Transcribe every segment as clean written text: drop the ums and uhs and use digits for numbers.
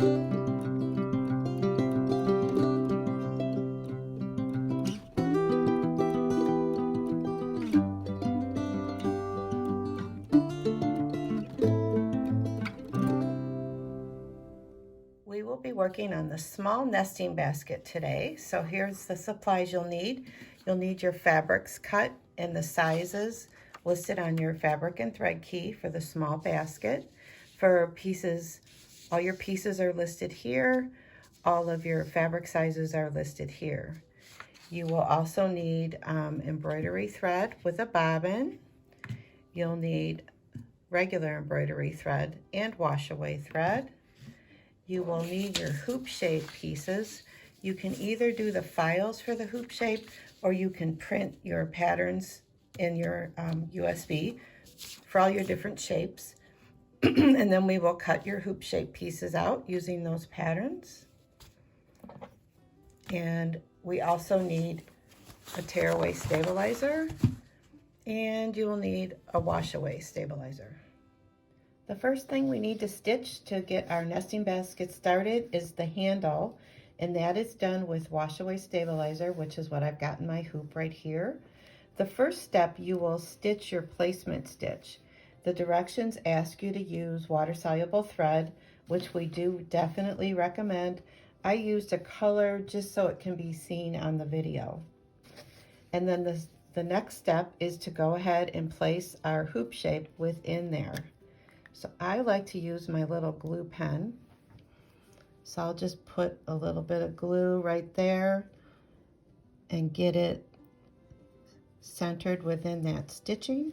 We will be working on the small nesting basket today. So here's the supplies you'll need. You'll need your fabrics cut and the sizes listed on your fabric and thread key for the small basket. For pieces, all your pieces are listed here. All of your fabric sizes are listed here. You will also need embroidery thread with a bobbin. You'll need regular embroidery thread and wash away thread. You will need your hoop shape pieces. You can either do the files for the hoop shape or you can print your patterns in your USB for all your different shapes. And then we will cut your hoop shape pieces out using those patterns. And we also need a tearaway stabilizer, and you will need a wash away stabilizer. The first thing we need to stitch to get our nesting basket started is the handle, and that is done with wash away stabilizer, which is what I've got in my hoop right here. The first step, you will stitch your placement stitch. The directions ask you to use water soluble thread, which we do definitely recommend. I used a color just so it can be seen on the video. And then the next step is to go ahead and place our hoop shape within there. So I like to use my little glue pen. So I'll just put a little bit of glue right there and get it centered within that stitching.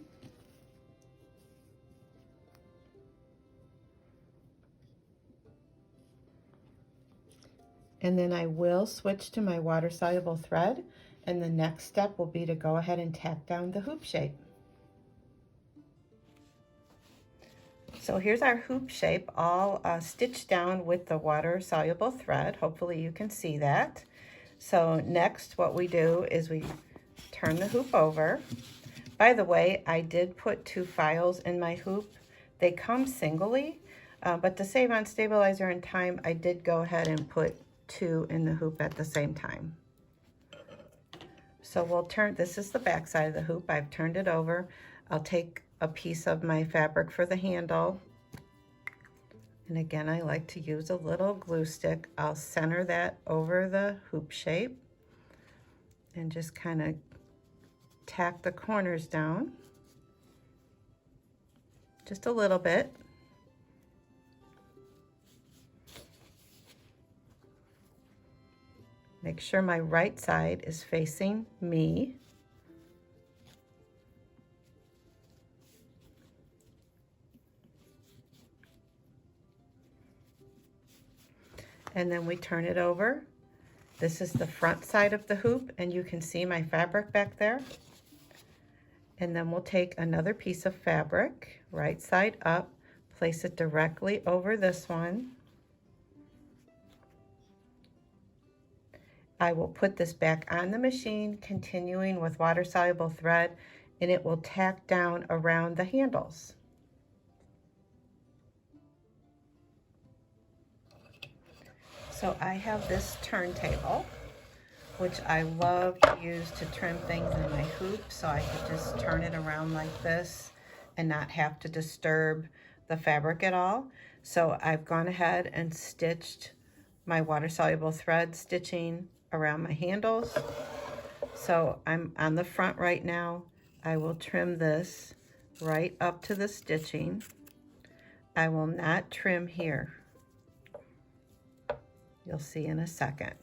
And then I will switch to my water soluble thread, and the next step will be to go ahead and tack down the hoop shape. So here's our hoop shape all stitched down with the water soluble thread. Hopefully you can see that. So next what we do is we turn the hoop over. By the way, I did put 2 files in my hoop. They come singly, but to save on stabilizer and time, I did go ahead and put 2 in the hoop at the same time. So we'll turn, this is the back side of the hoop. I've turned it over. I'll take a piece of my fabric for the handle. And again, I like to use a little glue stick. I'll center that over the hoop shape and just kind of tack the corners down just a little bit. Make sure my right side is facing me. And then we turn it over. This is the front side of the hoop, and you can see my fabric back there. And then we'll take another piece of fabric, right side up, place it directly over this one. I will put this back on the machine, continuing with water soluble thread, and it will tack down around the handles. So I have this turntable, which I love to use to trim things in my hoop, so I could just turn it around like this and not have to disturb the fabric at all. So I've gone ahead and stitched my water soluble thread stitching around my handles. So I'm on the front right now. I will trim this right up to the stitching. I will not trim here. You'll see in a second.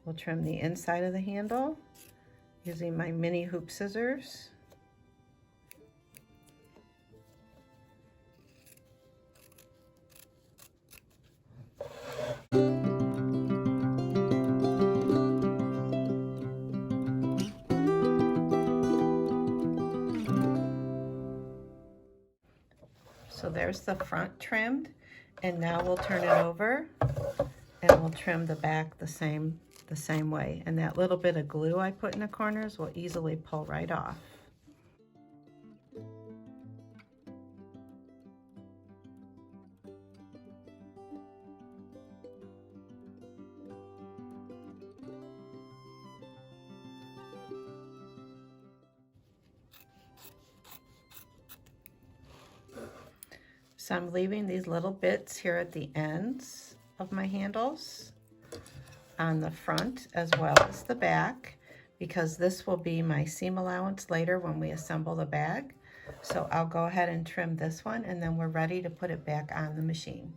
We'll trim the inside of the handle using my mini hoop scissors. So there's the front trimmed, and now we'll turn it over and we'll trim the back the same way. And that little bit of glue I put in the corners will easily pull right off. So I'm leaving these little bits here at the ends of my handles on the front as well as the back, because this will be my seam allowance later when we assemble the bag. So I'll go ahead and trim this one, and then we're ready to put it back on the machine.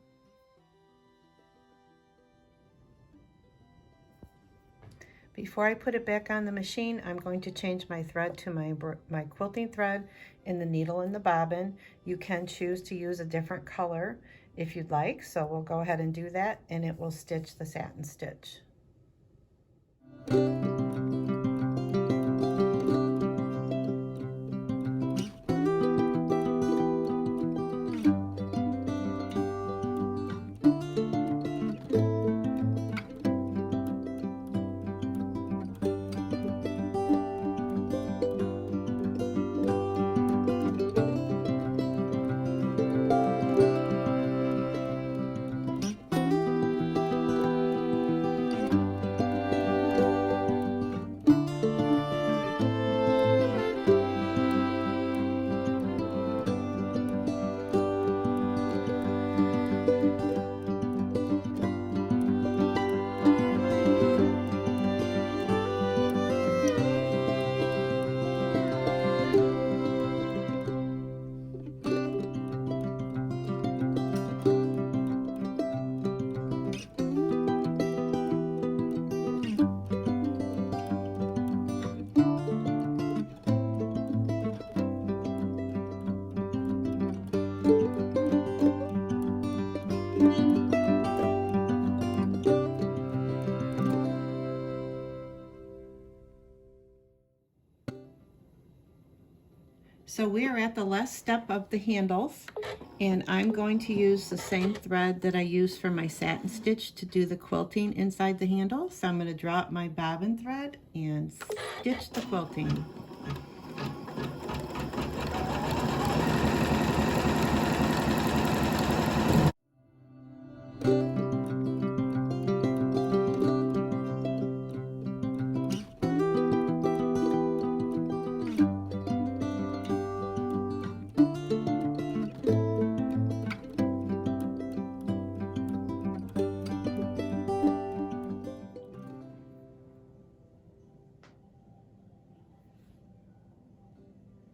Before I put it back on the machine, I'm going to change my thread to my quilting thread in the needle and the bobbin. You can choose to use a different color if you'd like, so we'll go ahead and do that, and it will stitch the satin stitch. So we are at the last step of the handles, and I'm going to use the same thread that I used for my satin stitch to do the quilting inside the handle. So I'm going to drop my bobbin thread and stitch the quilting.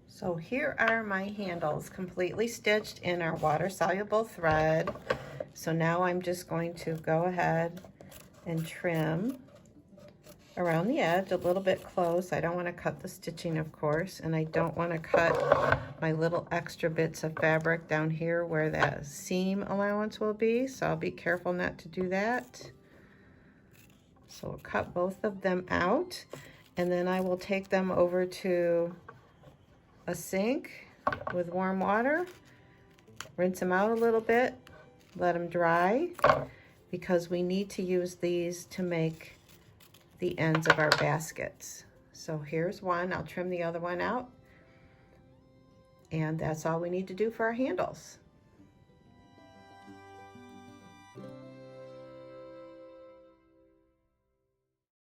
So here are my handles completely stitched in our water-soluble thread. So now I'm just going to go ahead and trim around the edge a little bit close. I don't want to cut the stitching, of course, and I don't want to cut my little extra bits of fabric down here where that seam allowance will be, so I'll be careful not to do that. So we'll cut both of them out, and then I will take them over to a sink with warm water, rinse them out a little bit, let them dry, because we need to use these to make the ends of our baskets. So here's one. I'll trim the other one out, and that's all we need to do for our handles.